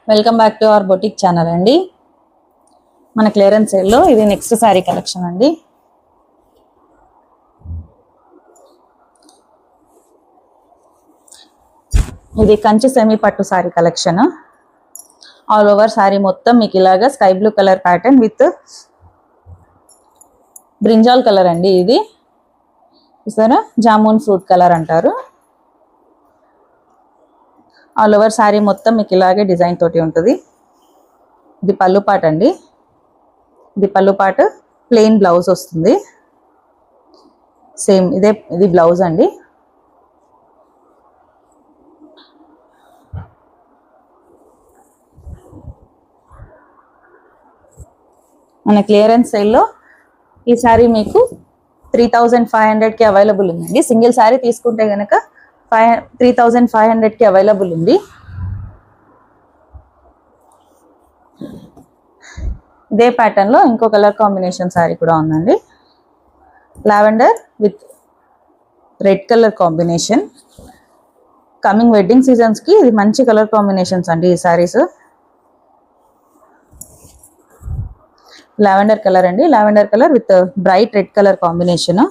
Welcome back to our boutique channel అండి. మన clearance సేల్లో ఇది నెక్స్ట్ శారీ కలెక్షన్ అండి. ఇది కంచి సెమీ పట్టు sari collection. All over sari మొత్తం మీకు ఇలాగా sky blue colour pattern with brinjal colour అండి. ఇది చూసారా, జామున్ ఫ్రూట్ కలర్ అంటారు. ఆల్ ఓవర్ శారీ మొత్తం మీకు ఇలాగే డిజైన్ తోటి ఉంటుంది. ఇది పళ్ళు పాట అండి. ఇది పళ్ళు పాట, ప్లెయిన్ బ్లౌజ్ వస్తుంది. సేమ్ ఇది బ్లౌజ్ అండి. మన క్లియరెన్స్ సేల్లో ఈ శారీ మీకు 3500కి అవైలబుల్ ఉందండి. సింగిల్ శారీ తీసుకుంటే కనుక 3500కి అవైలబుల్ ఉంది. ఇదే ప్యాటర్న్ లో ఇంకో కలర్ కాంబినేషన్ శారీ కూడా ఉందండి. Lavender with red colour combination. Coming wedding seasons కి ఇది మంచి కలర్ కాంబినేషన్స్ అండి. ఈ శారీస్ లావెండర్ కలర్ అండి. Lavender colour with bright red colour combination.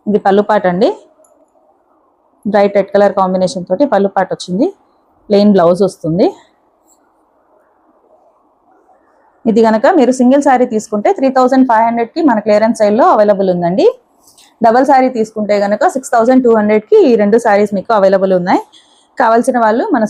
ఇది పళ్ళు పాట అండి. బ్రైట్ రెడ్ కలర్ కాంబినేషన్ తోటి పళ్ళు పాట వచ్చింది. ప్లెయిన్ బ్లౌజ్ వస్తుంది. ఇది కనుక మీరు సింగిల్ శారీ తీసుకుంటే 3500కి మన క్లియరెన్స్ సేల్లో అవైలబుల్ ఉందండి. డబల్ శారీ తీసుకుంటే కనుక 6200కి ఈ రెండు శారీస్ మీకు అవైలబుల్ ఉన్నాయి. కావాల్సిన వాళ్ళు మన